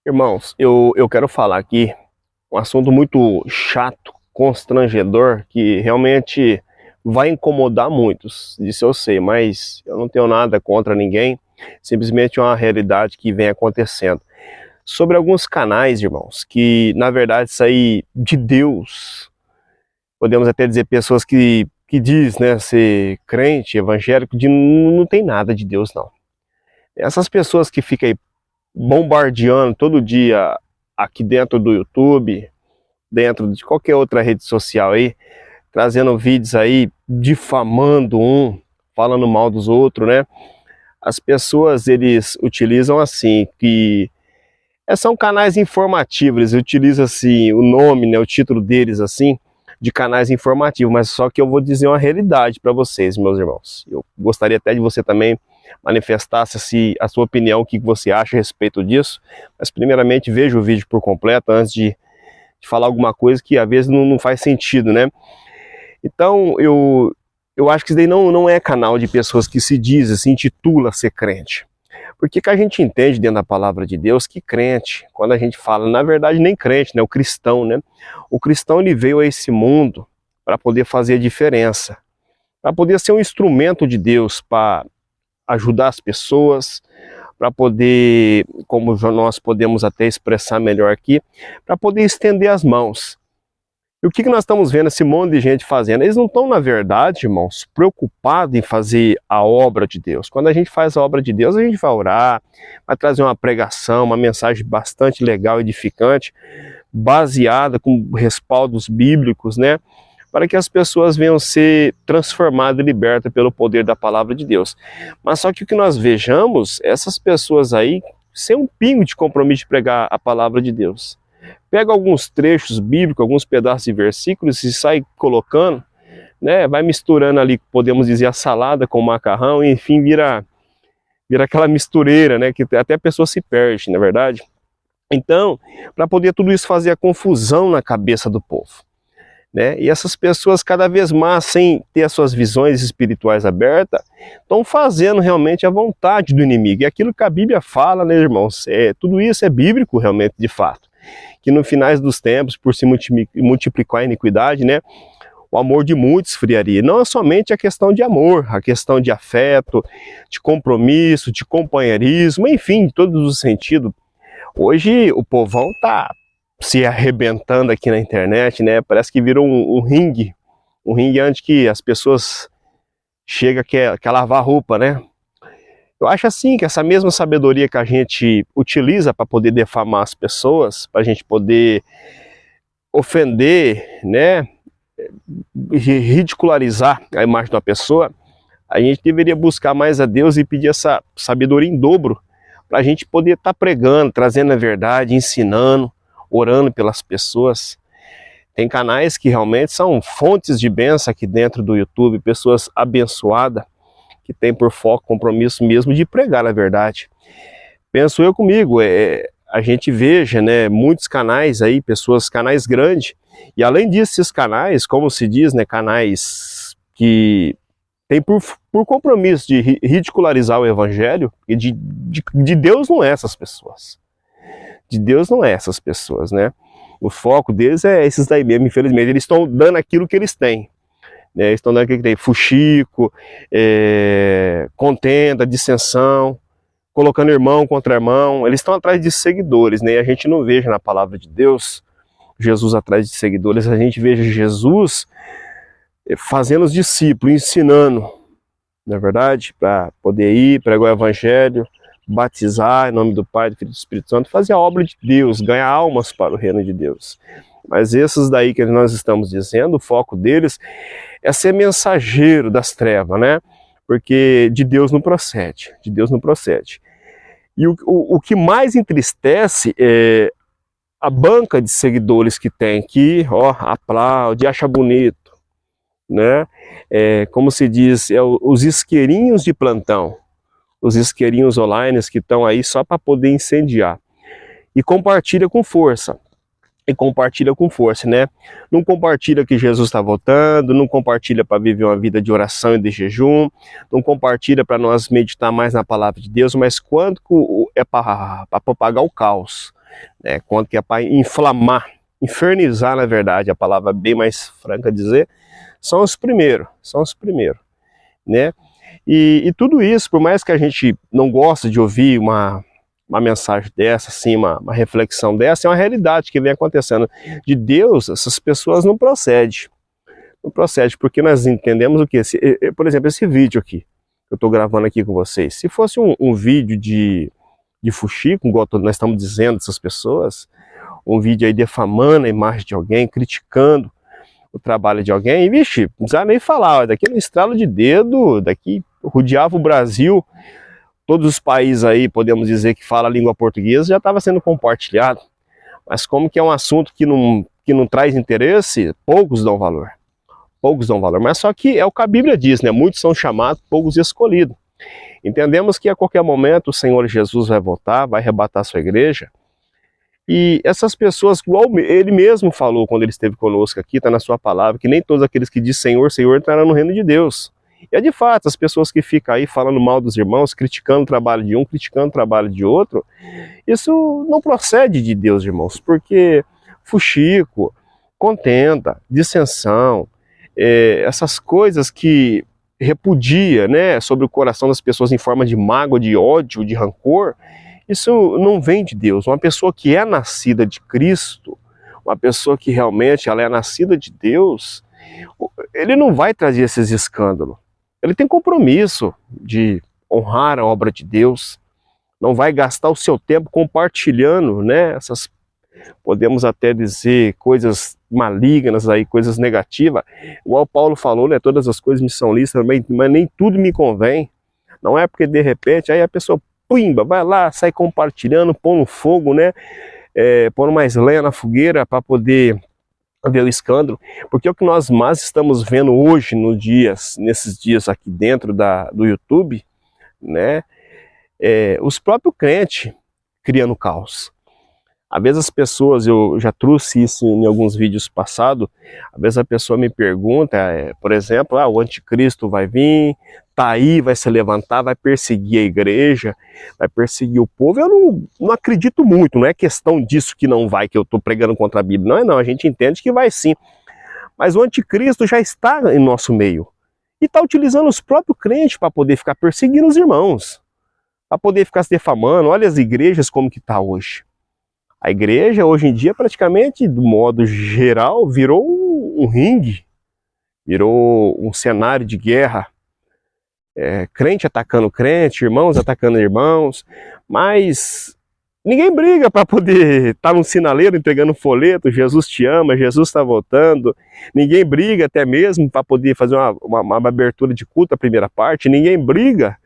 Irmãos, eu quero falar aqui um assunto muito chato, constrangedor, que realmente vai incomodar muitos, disso eu sei, mas eu não tenho nada contra ninguém, simplesmente é uma realidade que vem acontecendo. Sobre alguns canais, irmãos, que na verdade saem de Deus, podemos até dizer pessoas que diz, né, ser crente, evangélico, não tem nada de Deus não. Essas pessoas que ficam aí bombardeando todo dia aqui dentro do YouTube, dentro de qualquer outra rede social aí, trazendo vídeos aí, difamando um, falando mal dos outros, né? As pessoas, eles utilizam assim, que são canais informativos, eles utilizam assim, o nome, né, o título deles assim, de canais informativos, mas só que eu vou dizer uma realidade para vocês, meus irmãos. Eu gostaria até de você também manifestasse a sua opinião, o que você acha a respeito disso, mas primeiramente veja o vídeo por completo antes de falar alguma coisa que às vezes não faz sentido, né? Então eu acho que isso daí não é canal de pessoas que se dizem, se intitula ser crente. Porque que a gente entende dentro da palavra de Deus que crente, quando a gente fala, na verdade nem crente, né? O cristão, né? O cristão, ele veio a esse mundo para poder fazer a diferença, para poder ser um instrumento de Deus, para ajudar as pessoas, para poder, como nós podemos até expressar melhor aqui, para poder estender as mãos. E o que nós estamos vendo esse monte de gente fazendo? Eles não estão, na verdade, irmãos, preocupados em fazer a obra de Deus. Quando a gente faz a obra de Deus, a gente vai orar, vai trazer uma pregação, uma mensagem bastante legal, edificante, baseada com respaldos bíblicos, né? Para que as pessoas venham ser transformadas e libertas pelo poder da palavra de Deus. Mas só que o que nós vejamos, essas pessoas aí, sem um pingo de compromisso de pregar a palavra de Deus. Pega alguns trechos bíblicos, alguns pedaços de versículos e sai colocando, né? Vai misturando ali, podemos dizer, a salada com o macarrão, e enfim, vira aquela mistureira, né? Que até a pessoa se perde, na verdade. Então, para poder tudo isso fazer a confusão na cabeça do povo, né? E essas pessoas cada vez mais, sem ter as suas visões espirituais abertas, estão fazendo realmente a vontade do inimigo. E aquilo que a Bíblia fala, né, irmãos, tudo isso é bíblico realmente, de fato. Que no finais dos tempos, por se multiplicar a iniquidade, né, o amor de muitos esfriaria. Não é somente a questão de amor, a questão de afeto, de compromisso, de companheirismo, enfim, em todos os sentidos. Hoje o povão tá se arrebentando aqui na internet, né? Parece que virou um ringue onde que as pessoas chegam quer lavar roupa, né? Eu acho assim que essa mesma sabedoria que a gente utiliza para poder defamar as pessoas, para a gente poder ofender, né? Ridicularizar a imagem de uma pessoa, a gente deveria buscar mais a Deus e pedir essa sabedoria em dobro, para a gente poder estar pregando, trazendo a verdade, ensinando, orando pelas pessoas. Tem canais que realmente são fontes de bênção aqui dentro do YouTube, pessoas abençoadas, que tem por foco, compromisso mesmo de pregar a verdade. Penso eu comigo, a gente veja, né, muitos canais aí, canais grandes, e além disso, esses canais, como se diz, né, canais que tem por compromisso de ridicularizar o evangelho, e de Deus não é essas pessoas. De Deus não é essas pessoas, né? O foco deles é esses daí mesmo, infelizmente. Eles estão dando aquilo que eles têm. Né? Eles estão dando aquilo que tem, fuxico, contenda, dissensão, colocando irmão contra irmão. Eles estão atrás de seguidores, né? E a gente não veja na palavra de Deus Jesus atrás de seguidores, a gente veja Jesus fazendo os discípulos, ensinando, não é verdade? Para poder ir, pregar o evangelho, batizar em nome do Pai, do Filho e do Espírito Santo, fazer a obra de Deus, ganhar almas para o reino de Deus. Mas esses daí que nós estamos dizendo, o foco deles é ser mensageiro das trevas, né? Porque de Deus não procede, de Deus não procede. E o que mais entristece é a banca de seguidores que tem, que aplaude, acha bonito, né? Como se diz, os isqueirinhos de plantão, os isqueirinhos online que estão aí só para poder incendiar. E compartilha com força. Né? Não compartilha que Jesus está voltando, não compartilha para viver uma vida de oração e de jejum, não compartilha para nós meditar mais na palavra de Deus, mas quando é para propagar o caos, né? Quando que é para inflamar, infernizar, na verdade, a palavra bem mais franca a dizer, são os primeiros, né? E tudo isso, por mais que a gente não goste de ouvir uma mensagem dessa, assim, uma reflexão dessa, é uma realidade que vem acontecendo. De Deus, essas pessoas não procedem. Não procede, porque nós entendemos o que? Por exemplo, esse vídeo aqui, que eu estou gravando aqui com vocês, se fosse um vídeo de fuxico, igual nós estamos dizendo dessas pessoas, um vídeo aí defamando a imagem de alguém, criticando o trabalho de alguém, e vixe, não precisava nem falar, ó, daqui no estralo de dedo, daqui rodeava o Brasil, todos os países aí, podemos dizer, que falam a língua portuguesa, já estava sendo compartilhado. Mas como que é um assunto que não traz interesse, poucos dão valor. Poucos dão valor, mas só que é o que a Bíblia diz, né? Muitos são chamados, poucos escolhidos. Entendemos que a qualquer momento o Senhor Jesus vai voltar, vai arrebatar a sua igreja, e essas pessoas, igual ele mesmo falou quando ele esteve conosco aqui, está na sua palavra, que nem todos aqueles que dizem Senhor, Senhor entrarão no reino de Deus. E é de fato, as pessoas que ficam aí falando mal dos irmãos, criticando o trabalho de um, criticando o trabalho de outro, isso não procede de Deus, irmãos, porque fuxico, contenda, dissensão, essas coisas que repudia, né, sobre o coração das pessoas em forma de mágoa, de ódio, de rancor, isso não vem de Deus. Uma pessoa que é nascida de Cristo, uma pessoa que realmente ela é nascida de Deus, ele não vai trazer esses escândalos. Ele tem compromisso de honrar a obra de Deus, não vai gastar o seu tempo compartilhando, né, essas, podemos até dizer, coisas malignas aí, coisas negativas. Igual Paulo falou, né, todas as coisas me são lícitas, mas nem tudo me convém. Não é porque de repente aí a pessoa pimba, vai lá, sai compartilhando, põe no fogo, né, pondo mais lenha na fogueira para poder ver o escândalo, porque é o que nós mais estamos vendo hoje nesses dias aqui dentro do YouTube, né, os próprios crentes criando caos. Às vezes as pessoas, eu já trouxe isso em alguns vídeos passados, às vezes a pessoa me pergunta, por exemplo, o anticristo vai vir, tá aí, vai se levantar, vai perseguir a igreja, vai perseguir o povo. Eu não acredito muito, não é questão disso que não vai, que eu estou pregando contra a Bíblia, não, a gente entende que vai sim. Mas o anticristo já está em nosso meio, e está utilizando os próprios crentes para poder ficar perseguindo os irmãos, para poder ficar se defamando. Olha as igrejas como que está hoje. A igreja, hoje em dia, praticamente, do modo geral, virou um ringue, virou um cenário de guerra. Crente atacando crente, irmãos atacando irmãos, mas ninguém briga para poder estar num sinaleiro entregando folheto, Jesus te ama, Jesus está voltando. Ninguém briga até mesmo para poder fazer uma abertura de culto, a primeira parte. Ninguém briga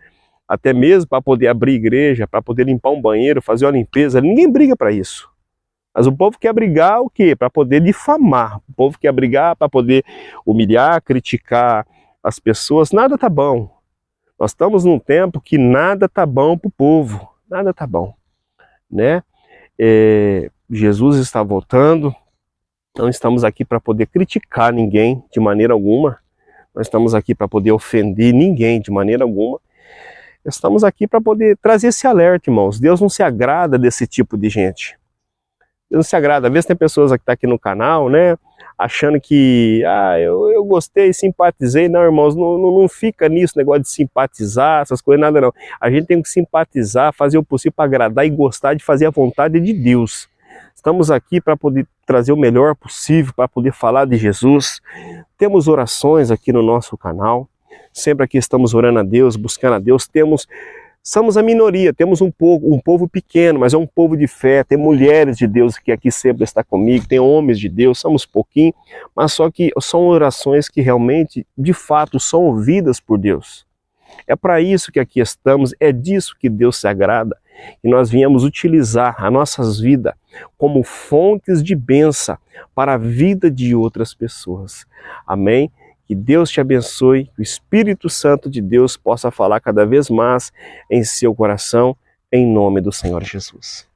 até mesmo para poder abrir igreja, para poder limpar um banheiro, fazer uma limpeza. Ninguém briga para isso. Mas o povo quer brigar o quê? Para poder difamar. O povo quer brigar para poder humilhar, criticar as pessoas. Nada tá bom. Nós estamos num tempo que nada tá bom para o povo. Nada tá bom, né? Jesus está voltando. Não estamos aqui para poder criticar ninguém de maneira alguma. Nós estamos aqui para poder ofender ninguém de maneira alguma. Estamos aqui para poder trazer esse alerta, irmãos. Deus não se agrada desse tipo de gente. Deus não se agrada. Às vezes tem pessoas que estão aqui no canal, né, achando que, eu gostei, simpatizei. Não, irmãos, não fica nisso, negócio de simpatizar, essas coisas, nada não. A gente tem que simpatizar, fazer o possível para agradar e gostar de fazer a vontade de Deus. Estamos aqui para poder trazer o melhor possível, para poder falar de Jesus. Temos orações aqui no nosso canal. Sempre aqui estamos orando a Deus, buscando a Deus. Somos a minoria, temos um povo pequeno, mas é um povo de fé. Tem mulheres de Deus que aqui sempre está comigo, tem homens de Deus, somos pouquinho, mas só que são orações que realmente, de fato, são ouvidas por Deus. É para isso que aqui estamos, é disso que Deus se agrada, e nós viemos utilizar as nossas vidas como fontes de bênção para a vida de outras pessoas. Amém? Que Deus te abençoe, que o Espírito Santo de Deus possa falar cada vez mais em seu coração, em nome do Senhor Jesus.